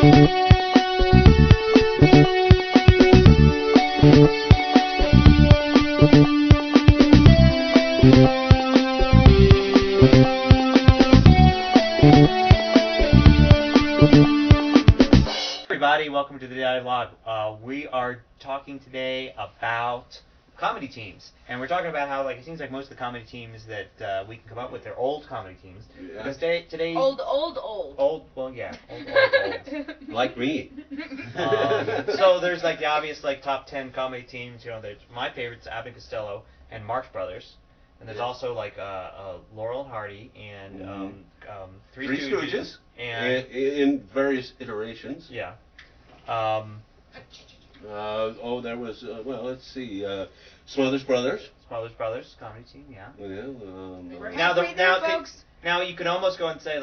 Everybody, welcome to the Dialogue. We are talking today about comedy teams, and we're talking about how it seems like most of the comedy teams that we can come up with, they're old comedy teams. Yeah. Because today Old. Well, yeah, old. Like me. So there's the obvious top 10 comedy teams. There's my favorites, Abbott and Costello and Marx Brothers, and there's also Laurel and Hardy and Three Stooges, and in various iterations. Yeah. There was let's see, Smothers Brothers. Smothers Brothers comedy team, yeah. We're Now halfway there, folks. Now you could almost go and say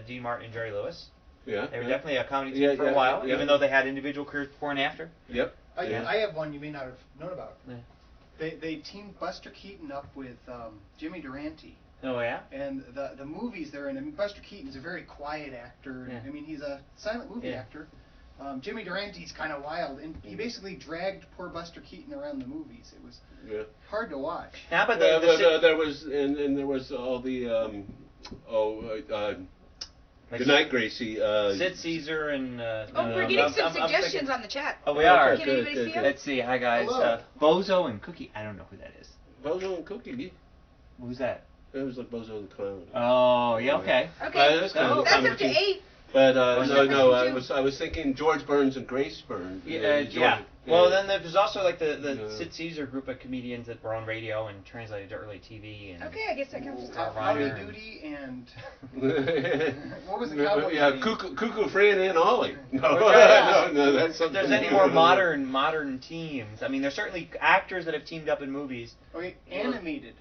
Dean Martin and Jerry Lewis. Yeah. They were definitely a comedy team for a while, even though they had individual careers before and after. Yep. I have one you may not have known about. Yeah. They teamed Buster Keaton up with Jimmy Durante. Oh yeah. And the movies they're in. I mean, Buster Keaton's a very quiet actor. Yeah. I mean, he's a silent movie actor. Jimmy Durante's kind of wild, and he basically dragged poor Buster Keaton around the movies. It was hard to watch. How about there was there was all the Good Night, Gracie. Sid Caesar and. We're getting some suggestions on the chat. Oh, we are. Can anybody see them? Let's see. Hi guys. Bozo and Cookie. I don't know who that is. Bozo and Cookie. Who's that? It was like Bozo the Clown. Oh yeah. Okay. Okay. That's That's up to 8. But I was thinking George Burns and Grace Burns. Yeah. Well, then there's also the Sid Caesar group of comedians that were on radio and translated to early TV. And okay, I guess that counts as Howdy Doody and what was the cowboy? Yeah, Cuckoo Fran and Ollie. No, that's something. If there's any more modern teams, I mean, there's certainly actors that have teamed up in movies. Okay, animated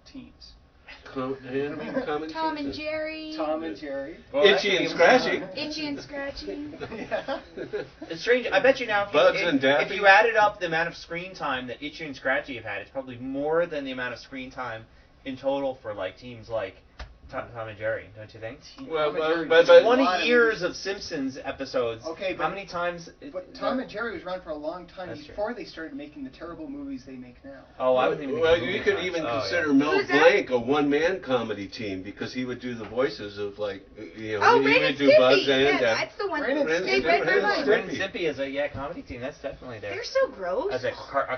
teams. Tom and Jerry. Tom and Jerry. Well, Itchy and Scratchy. Itchy and Scratchy. Yeah. It's strange. I bet you now, if you added up the amount of screen time that Itchy and Scratchy have had, it's probably more than the amount of screen time in total for teams like Tom and Jerry, don't you think? Well, but 20 years of Simpsons episodes. Okay, but how many times? But Tom and Jerry was around for a long time before they started making the terrible movies they make now. Oh, I wasn't even. Well, you could even consider Mel Blanc a one-man comedy team because he would do the voices of he would do Bugs and that's the one. Ren and Stimpy is a comedy team. That's definitely there. They're so gross. As a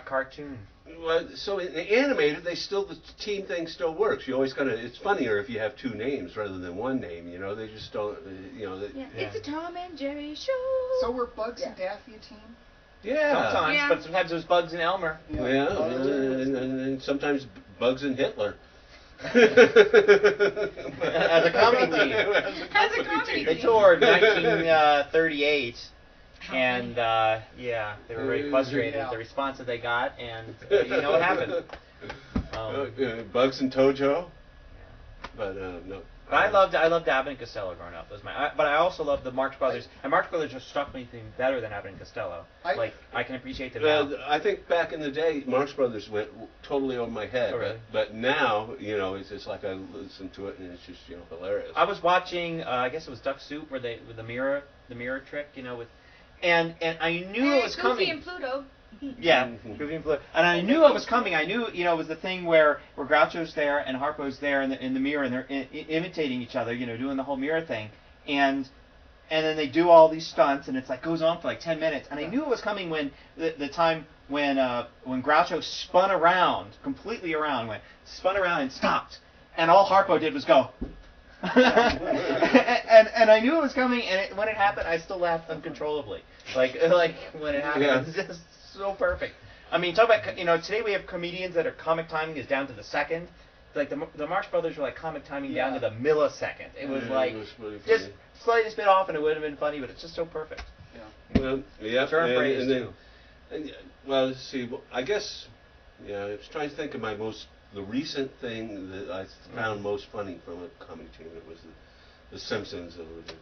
cartoon. Well, so in the animated, the team thing still works. You always it's funnier if you have two names rather than one name. They just don't. It's a Tom and Jerry show. So were Bugs and Daffy a team? Yeah. Sometimes, but sometimes there's Bugs and Elmer. Yeah, and sometimes Bugs and Hitler. As a comedy team. As a comedy They team. toured 1938. And they were very frustrated at the response that they got, and you know what happened. Bugs and Tojo, but no. But I loved Abbott and Costello growing up. But I also loved the Marx Brothers, and Marx Brothers just struck me better than Abbott and Costello. I can appreciate them now. I think back in the day, Marx Brothers went totally over my head. Oh, really? But now, it's just I listen to it and it's just hilarious. I was watching, I guess it was Duck Soup, with the mirror trick, with. And I knew it was coming. Goofy and Pluto. Yeah, Goofy and Pluto. And I knew it was coming. I knew, it was the thing where Groucho's there and Harpo's there in the mirror, and they're imitating each other, doing the whole mirror thing. And then they do all these stunts, and it's goes on for 10 minutes. And I knew it was coming when the time when Groucho spun around, completely around, spun around and stopped. And all Harpo did was go. and I knew it was coming, and when it happened, I still laughed uncontrollably. When it happened, it was just so perfect. I mean, talk about today we have comedians that are comic timing is down to the second. The Marx Brothers were comic timing down to the millisecond. It was just slightest bit off, and it would have been funny, but it's just so perfect. Yeah. Well, yeah. Term phrase too. Well, let's see. I guess I was trying to think of the recent thing that I found most funny from a comedy team. It was the Simpsons a little bit.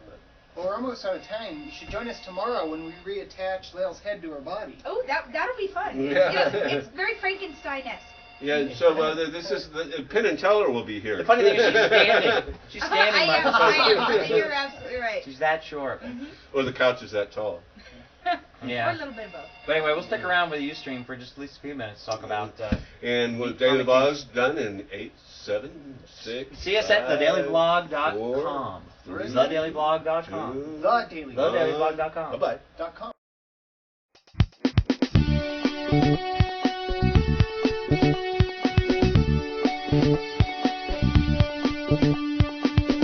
Well, we're almost out of time. You should join us tomorrow when we reattach Lael's head to her body. Oh, that'll be fun. Yeah. It's very Frankenstein-esque. Yeah, so this is Penn and Teller will be here. The funny thing is she's standing. She's standing. I am. You're absolutely right. right. She's that short. Or the couch is that tall. Yeah. Or a little bit of both. But anyway, we'll stick around with Ustream for just at least a few minutes to talk about. And what Daily comic Blog's done in 8, 7, 6. See us at 5, thedailyblog.com. 4, 3, Thedailyblog.com. 2, TheDailyBlog.com. Thedailyblog.com. Bye-bye.